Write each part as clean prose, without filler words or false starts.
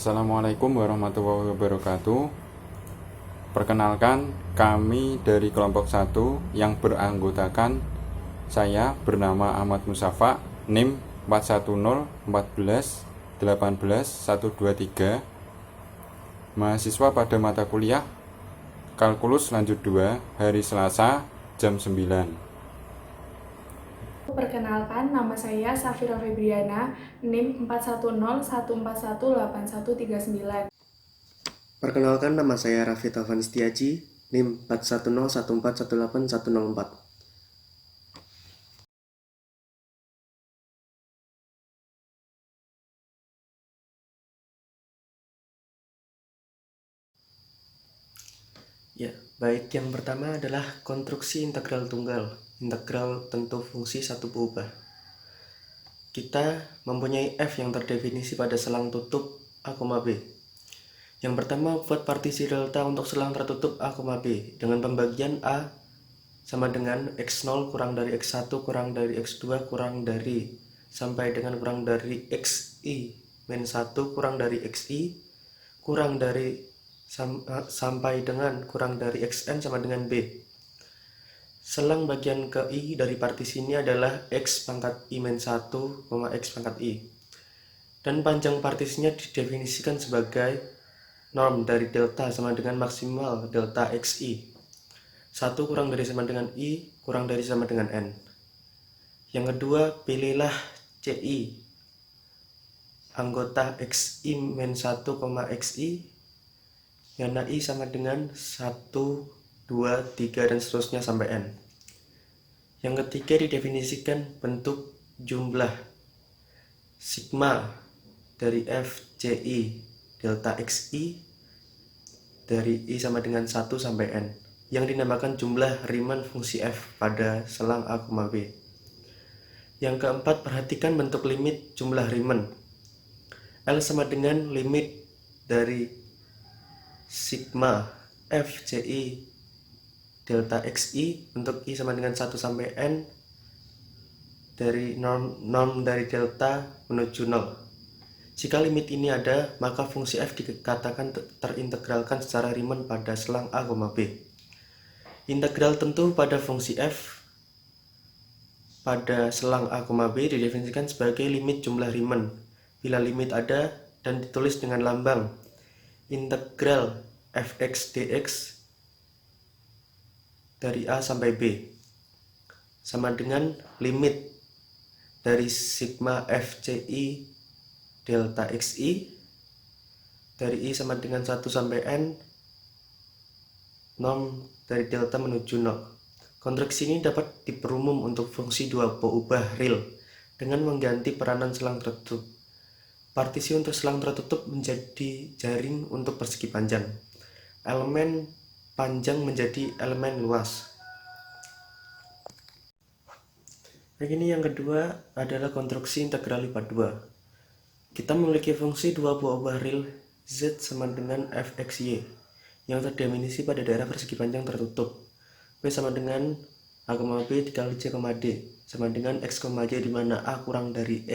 Assalamualaikum warahmatullahi wabarakatuh. Perkenalkan, kami dari kelompok 1 yang beranggotakan saya bernama Ahmad Musafa, NIM 410 14 18 123. Mahasiswa pada mata kuliah Kalkulus lanjut 2 hari Selasa jam 9. Perkenalkan, nama saya Safira Febriana, NIM 41014181139. Perkenalkan, nama saya Raffi Taufan Setiaji, NIM 41014181104. Ya, baik, yang pertama adalah konstruksi integral tunggal. Integral tentu fungsi satu berubah. Kita mempunyai f yang terdefinisi pada selang tutup a, b. Yang pertama, buat partisi delta untuk selang tertutup a, b dengan pembagian a sama dengan x0 kurang dari x1 kurang dari x2 kurang dari sampai dengan kurang dari xi min 1 kurang dari xi kurang dari sampai dengan kurang dari xn sama dengan b. Selang bagian ke i dari partisi ini adalah x pangkat i min 1, x pangkat i. Dan panjang partisinya didefinisikan sebagai norm dari delta sama dengan maksimal delta xi. 1 kurang dari sama dengan i kurang dari sama dengan n. Yang kedua, pilihlah ci anggota xi min 1, xi yang i sama dengan 1, 2, 3 dan seterusnya sampai n. Yang ketiga, didefinisikan bentuk jumlah sigma dari f ci delta xi dari i sama dengan 1 sampai n yang dinamakan jumlah Riemann fungsi f pada selang a, b. Yang keempat, perhatikan bentuk limit jumlah Riemann. L sama dengan limit dari sigma f ci delta xi untuk i sama dengan 1 sampai n dari norm dari delta menuju 0. Jika limit ini ada, maka fungsi f dikatakan terintegralkan secara Riemann pada selang a, b. Integral tentu pada fungsi f pada selang a, b didefinisikan sebagai limit jumlah Riemann bila limit ada dan ditulis dengan lambang integral fx dx dari a sampai b sama dengan limit dari sigma fci delta xi dari i sama dengan 1 sampai n norm dari delta menuju 0. Konstruksi ini dapat diperumum untuk fungsi dua berubah real dengan mengganti peranan selang tertutup. Partisi untuk selang tertutup menjadi jaring untuk persegi panjang. Elemen panjang menjadi elemen luas. Ini yang kedua adalah konstruksi integral lipat 2. Kita memiliki fungsi dua berubah real z sama dengan fxy yang terdefinisi pada daerah persegi panjang tertutup. P sama dengan a, b dikali c, d sama dengan x, y di mana a kurang dari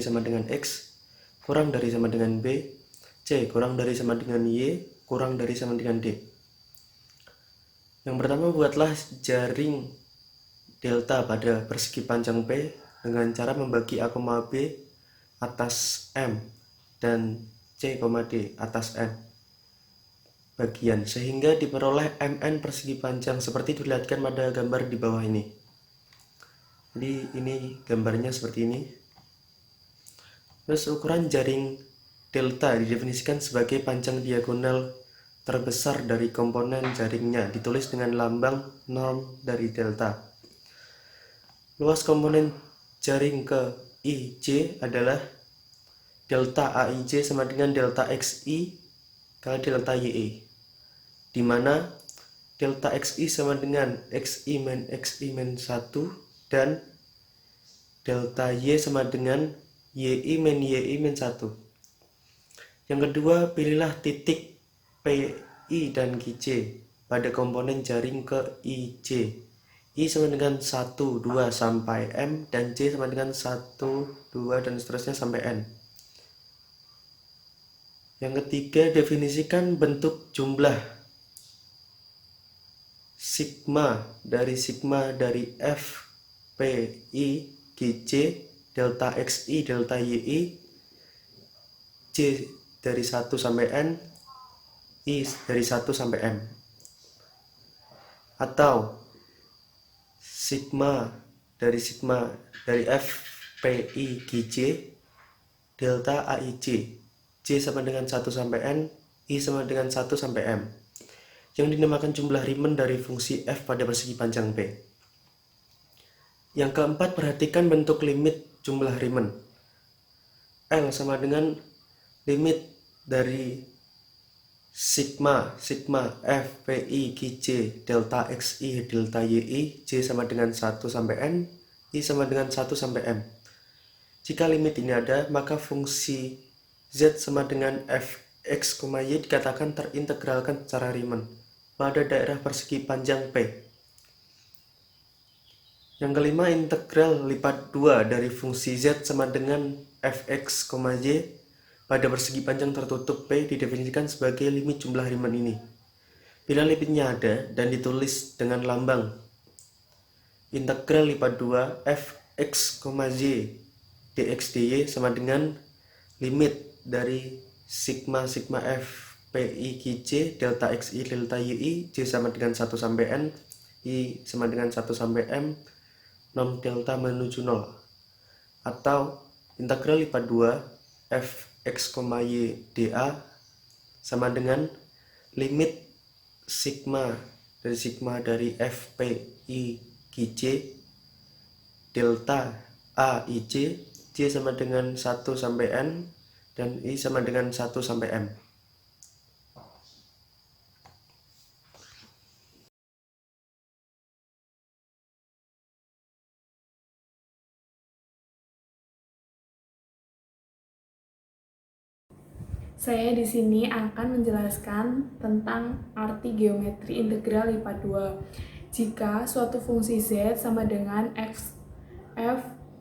sama dengan x kurang dari sama dengan b, c kurang dari sama dengan y kurang dari sama dengan d. Yang pertama, buatlah jaring delta pada persegi panjang P dengan cara membagi a, b atas m dan c, d atas n bagian sehingga diperoleh mn persegi panjang seperti dilihatkan pada gambar di bawah ini. Jadi ini gambarnya seperti ini. Terus ukuran jaring delta didefinisikan sebagai panjang diagonal terbesar dari komponen jaringnya ditulis dengan lambang norm dari delta. Luas komponen jaring ke IJ adalah delta AIJ sama dengan delta XI kali delta YI, di mana delta XI sama dengan XI min 1 dan delta Y sama dengan YI min 1. Yang kedua, pilihlah titik PI dan QJ pada komponen jaring ke IJ. I sama dengan 1, 2 sampai M dan J sama dengan 1, 2 dan seterusnya sampai N. Yang ketiga, definisikan bentuk jumlah. Sigma dari F, P, I, Gj, delta Xi, delta Yi, J dari 1 sampai N, I dari 1 sampai M. Atau sigma dari F, P, I, Gj, delta Aij, J sama dengan 1 sampai N, I sama dengan 1 sampai M, yang dinamakan jumlah Riemann dari fungsi f pada persegi panjang P. Yang keempat, perhatikan bentuk limit jumlah Riemann. L sama dengan limit dari sigma f, p, i, gj, delta xi, delta yi, j sama dengan 1 sampai n, i sama dengan 1 sampai m. Jika limit ini ada, maka fungsi z sama dengan fx, y dikatakan terintegralkan secara Riemann pada daerah persegi panjang P. Yang kelima, integral lipat 2 dari fungsi z sama dengan fx, y pada persegi panjang tertutup P didefinisikan sebagai limit jumlah Riemann ini. Bila limitnya ada dan ditulis dengan lambang integral lipat 2 fx, y dx dy sama dengan limit dari sigma f, p, i, gj, delta xi, delta yi, j sama dengan 1 sampai n, i sama dengan 1 sampai m, non delta menuju 0. Atau integral lipat 2 fx, y dA sama dengan limit sigma dari f, p, i, gj, delta a, i, j sama dengan 1 sampai n, dan i sama dengan 1 sampai m. Saya di sini akan menjelaskan tentang arti geometri integral lipat 2. Jika suatu fungsi z sama dengan f,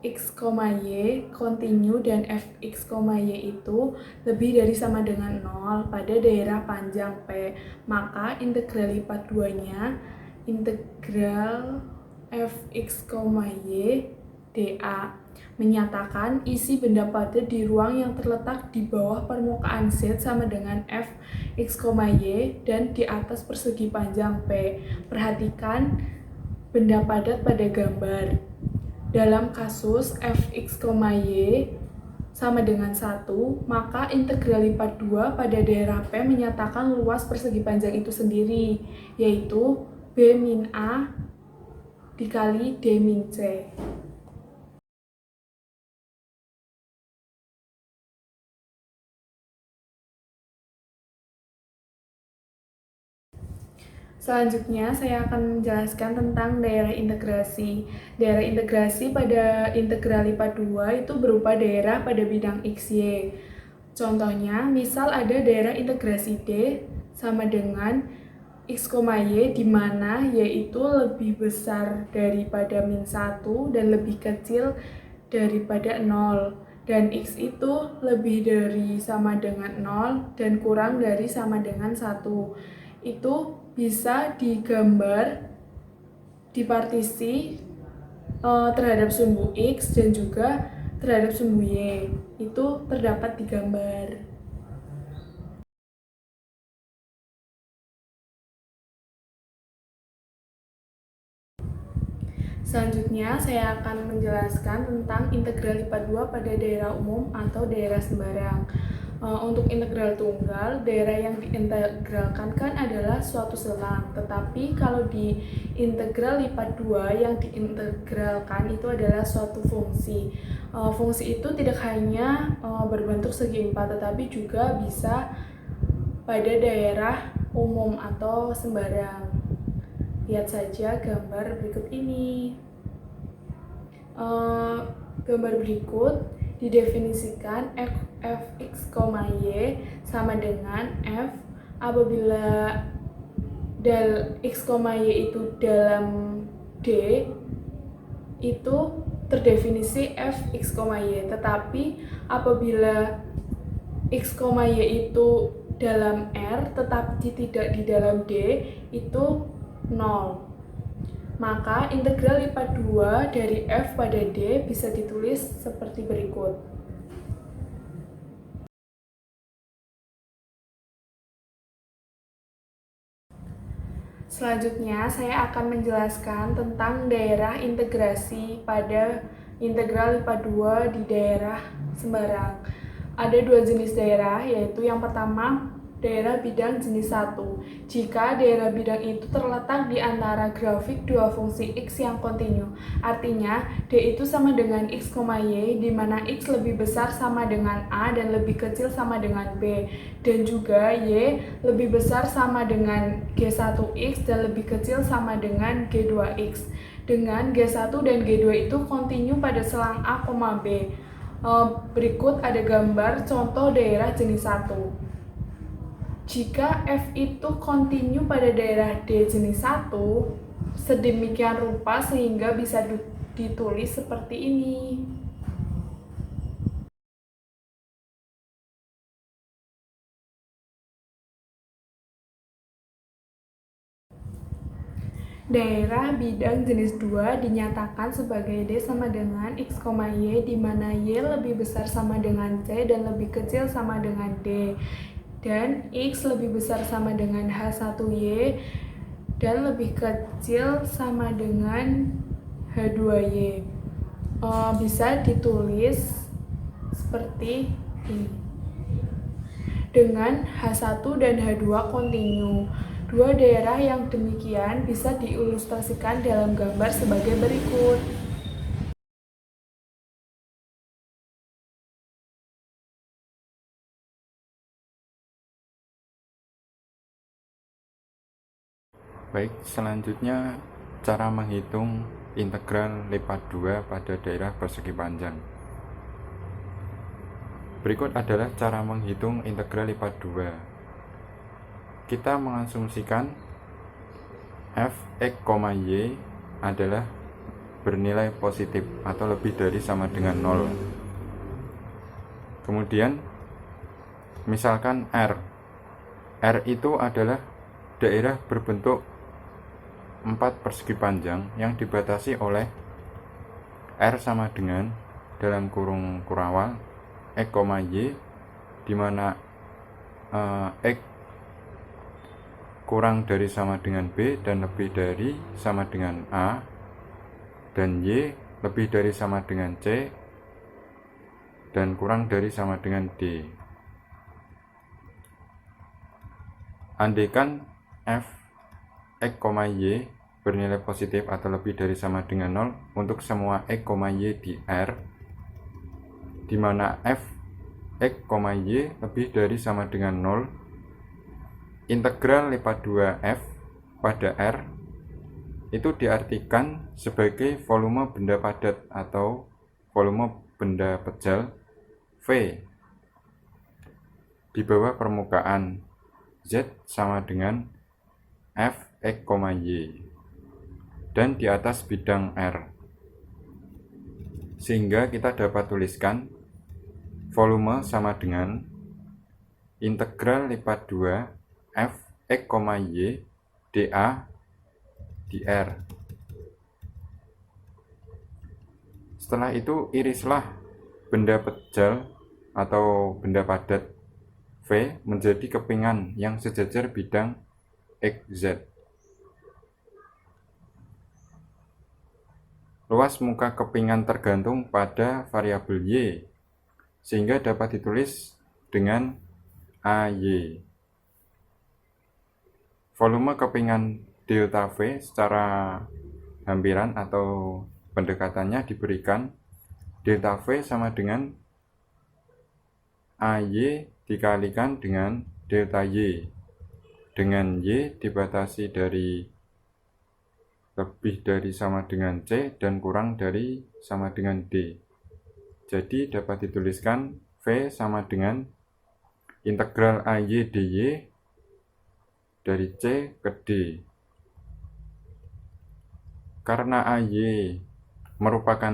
x, y kontinu dan fx, y itu lebih dari sama dengan 0 pada daerah panjang P, maka integral lipat 2-nya integral fx, y dA menyatakan isi benda padat di ruang yang terletak di bawah permukaan Z sama dengan f, x, y dan di atas persegi panjang P. Perhatikan benda padat pada gambar. Dalam kasus f, x, y sama dengan 1, maka integral lipat 2 pada daerah P menyatakan luas persegi panjang itu sendiri, yaitu B min A dikali D min C. Selanjutnya, saya akan menjelaskan tentang daerah integrasi. Daerah integrasi pada integral lipat 2 itu berupa daerah pada bidang x, y. Contohnya, misal ada daerah integrasi D sama dengan x, y, di mana y itu lebih besar daripada min 1 dan lebih kecil daripada 0. Dan x itu lebih dari sama dengan 0 dan kurang dari sama dengan 1. Itu bisa digambar di partisi terhadap sumbu X dan juga terhadap sumbu Y. Itu terdapat di gambar. Selanjutnya, saya akan menjelaskan tentang integral lipat 2 pada daerah umum atau daerah sembarang. Untuk integral tunggal, daerah yang diintegralkan kan adalah suatu selang. Tetapi kalau di integral lipat 2 yang diintegralkan itu adalah suatu fungsi. Fungsi itu tidak hanya berbentuk segi 4, tetapi juga bisa pada daerah umum atau sembarang. Lihat saja gambar berikut ini. Gambar berikut didefinisikan fx, y sama dengan f apabila del x, y itu dalam D itu terdefinisi fx, y. Tetapi apabila X, Y itu dalam R tetapi tidak di dalam D itu 0. Maka integral lipat 2 dari F pada D bisa ditulis seperti berikut. Selanjutnya, saya akan menjelaskan tentang daerah integrasi pada integral lipat 2 di daerah sembarang. Ada dua jenis daerah, yaitu yang pertama, daerah bidang jenis 1. Jika daerah bidang itu terletak di antara grafik dua fungsi X yang kontinu. Artinya, D itu sama dengan X, Y, di mana X lebih besar sama dengan A dan lebih kecil sama dengan B. Dan juga Y lebih besar sama dengan G1X dan lebih kecil sama dengan G2X. Dengan G1 dan G2 itu kontinu pada selang A, B. Berikut ada gambar contoh daerah jenis 1. Jika F itu kontinu pada daerah D jenis 1, sedemikian rupa sehingga bisa ditulis seperti ini. Daerah bidang jenis 2 dinyatakan sebagai D sama dengan X, Y, di mana Y lebih besar sama dengan C dan lebih kecil sama dengan D. Dan X lebih besar sama dengan H1Y dan lebih kecil sama dengan H2Y. Bisa ditulis seperti ini. Dengan H1 dan H2 kontinu. Dua daerah yang demikian bisa diilustrasikan dalam gambar sebagai berikut. Baik, selanjutnya cara menghitung integral lipat 2 pada daerah persegi panjang. Berikut adalah cara menghitung integral lipat 2. Kita mengasumsikan f, x, y adalah bernilai positif atau lebih dari sama dengan 0. Kemudian misalkan R itu adalah daerah berbentuk 4 persegi panjang yang dibatasi oleh R sama dengan dalam kurung kurawal x, y, di mana x kurang dari sama dengan B dan lebih dari sama dengan A, dan Y lebih dari sama dengan C dan kurang dari sama dengan D. Andaikan f, x, y bernilai positif atau lebih dari sama dengan 0 untuk semua x, y di R, di mana f, x, y lebih dari sama dengan 0, integral lipat 2f pada R itu diartikan sebagai volume benda padat atau volume benda pejal V di bawah permukaan Z sama dengan f, x, y dan di atas bidang R, sehingga kita dapat tuliskan volume sama dengan integral lipat 2 f, x, y dA di R. Setelah itu irislah benda pejal atau benda padat V menjadi kepingan yang sejajar bidang XZ. Luas muka kepingan tergantung pada variabel Y, sehingga dapat ditulis dengan AY. Volume kepingan delta V secara hampiran atau pendekatannya diberikan delta V sama dengan AY dikalikan dengan delta Y, dengan Y dibatasi dari lebih dari sama dengan C dan kurang dari sama dengan D. Jadi dapat dituliskan V sama dengan integral AY dy dari C ke D. Karena AY merupakan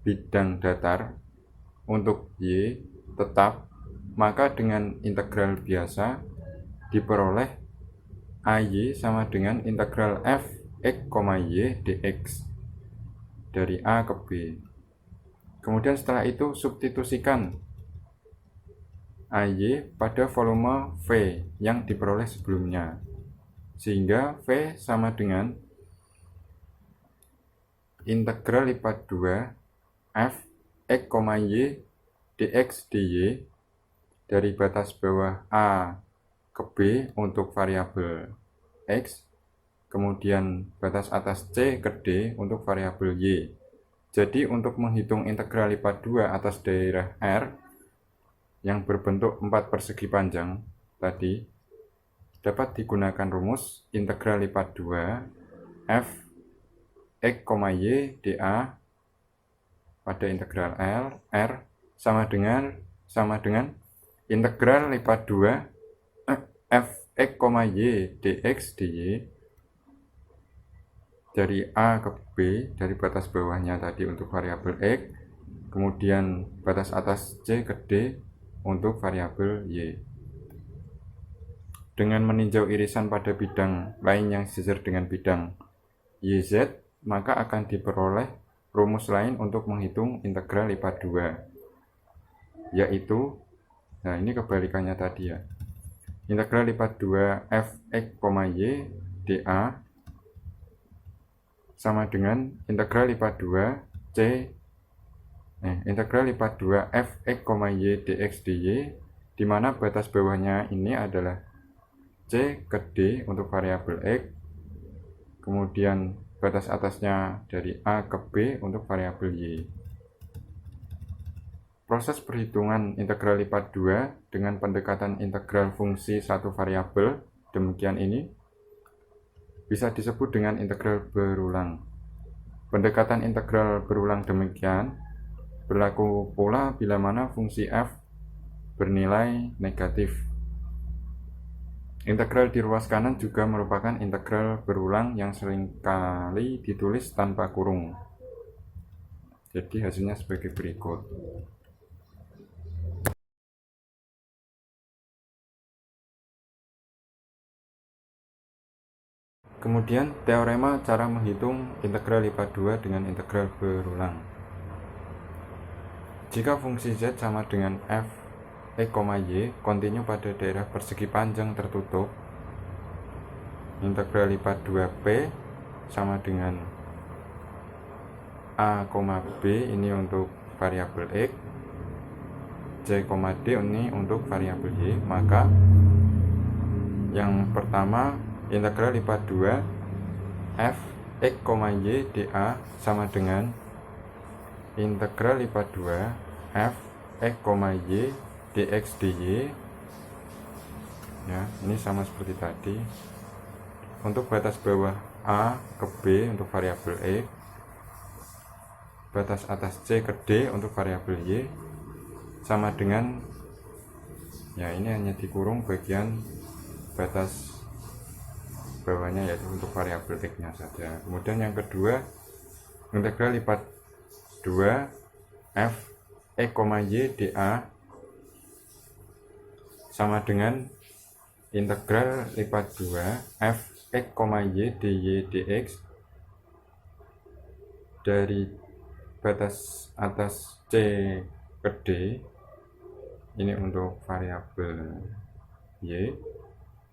bidang datar, untuk Y tetap maka dengan integral biasa diperoleh AY sama dengan integral fx, y dx dari A ke B. Kemudian setelah itu substitusikan AY pada volume V yang diperoleh sebelumnya, sehingga V sama dengan integral lipat 2 fx, y dx dy dari batas bawah A ke B untuk variabel X, kemudian batas atas C ke D untuk variabel Y. Jadi untuk menghitung integral lipat 2 atas daerah R yang berbentuk 4 persegi panjang tadi, dapat digunakan rumus integral lipat 2 f x, y dA pada integral R sama dengan integral lipat 2 fx, y dx dy dari A ke B dari batas bawahnya tadi untuk variabel X, kemudian batas atas C ke D untuk variabel Y. Dengan meninjau irisan pada bidang lain yang sejajar dengan bidang YZ, maka akan diperoleh rumus lain untuk menghitung integral lipat 2, yaitu, nah ini kebalikannya tadi ya, integral lipat 2 fx, y dA sama dengan integral lipat 2 integral lipat 2 fx, y dx dy, di mana batas bawahnya ini adalah C ke D untuk variabel X, kemudian batas atasnya dari A ke B untuk variabel Y. Proses perhitungan integral lipat 2 dengan pendekatan integral fungsi satu variabel demikian ini bisa disebut dengan integral berulang. Pendekatan integral berulang demikian berlaku pula bila mana fungsi f bernilai negatif. Integral di ruas kanan juga merupakan integral berulang yang seringkali ditulis tanpa kurung. Jadi hasilnya sebagai berikut. Kemudian teorema cara menghitung integral lipat 2 dengan integral berulang. Jika fungsi z sama dengan f x, y kontinu pada daerah persegi panjang tertutup, integral lipat 2p sama dengan a, b ini untuk variabel x, c, d ini untuk variabel y, maka yang pertama integral lipat 2 f x, y dA sama dengan integral lipat 2 f x, y dx dy ya, ini sama seperti tadi. Untuk batas bawah A ke B untuk variabel X, batas atas C ke D untuk variabel Y sama dengan ya, ini hanya dikurung bagian batas bawahnya yaitu untuk variabel X nya saja. Kemudian yang kedua integral lipat 2 f x, y dA sama dengan integral lipat 2 f x, y dy dx dari batas atas C ke D ini untuk variabel Y,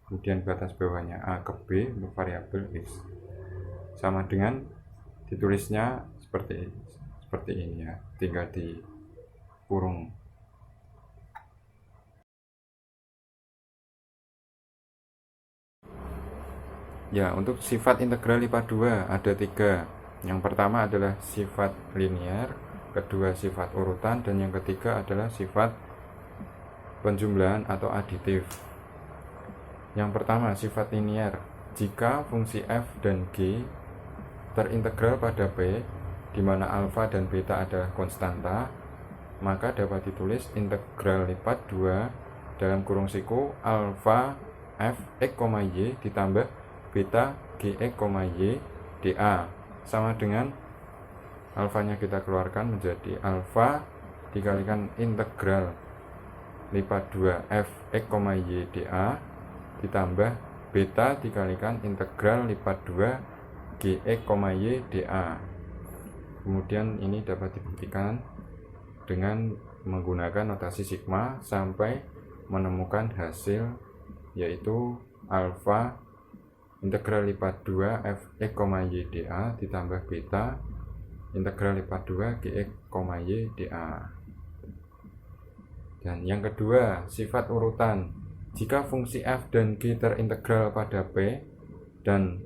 kemudian batas bawahnya A ke B untuk variabel X, sama dengan ditulisnya seperti ini ya, tinggal dikurung. Ya, untuk sifat integral lipat 2 ada 3. Yang pertama adalah sifat linear, kedua sifat urutan, dan yang ketiga adalah sifat penjumlahan atau aditif. Yang pertama sifat linear. Jika fungsi f dan g terintegral pada p, di mana alfa dan beta adalah konstanta, maka dapat ditulis integral lipat 2 dalam kurung siku alfa f x, y ditambah beta gx, y dA sama dengan alfanya kita keluarkan menjadi alfa dikalikan integral lipat 2 fx, y dA ditambah beta dikalikan integral lipat 2 gx, y dA. Kemudian ini dapat dibuktikan dengan menggunakan notasi sigma sampai menemukan hasil, yaitu alfa integral lipat 2 fx, y dA ditambah beta integral lipat 2 gx, y dA. Dan yang kedua, sifat urutan. Jika fungsi f dan g terintegral pada p dan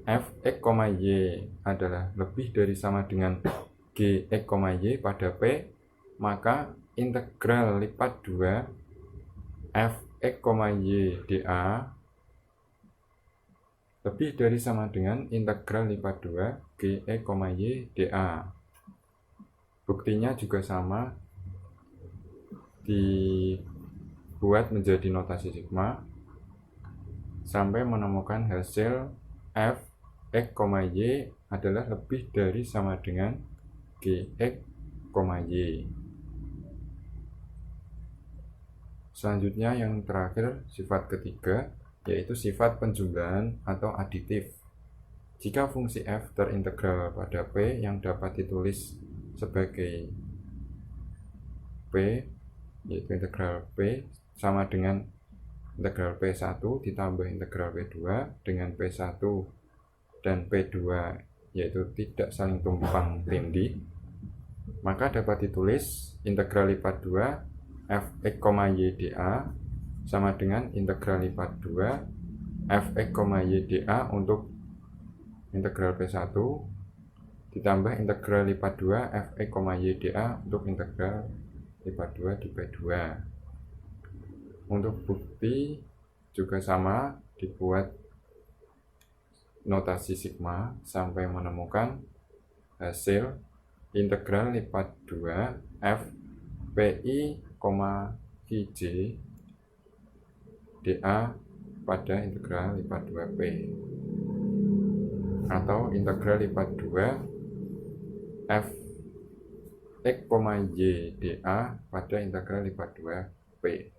fx, y adalah lebih dari sama dengan gx, y pada p, maka integral lipat 2 fx, y dA lebih dari sama dengan integral lipat 2 gx, y dA. Buktinya juga sama, dibuat menjadi notasi sigma sampai menemukan hasil fx, y adalah lebih dari sama dengan gx, y. Selanjutnya yang terakhir, sifat ketiga, yaitu sifat penjumlahan atau aditif. Jika fungsi f terintegral pada p yang dapat ditulis sebagai p, yaitu integral p sama dengan integral p1 ditambah integral p2 dengan p1 dan p2 yaitu tidak saling tumpang tindih, maka dapat ditulis integral lipat 2 fx, y dA sama dengan integral lipat 2 fx, y dA untuk integral p1 ditambah integral lipat 2 fx, y dA untuk integral lipat 2 di p2. Untuk bukti juga sama, dibuat notasi sigma sampai menemukan hasil integral lipat 2 f pi, ij dA pada integral lipat 2p, atau integral lipat 2 f x, y dA pada integral lipat 2p.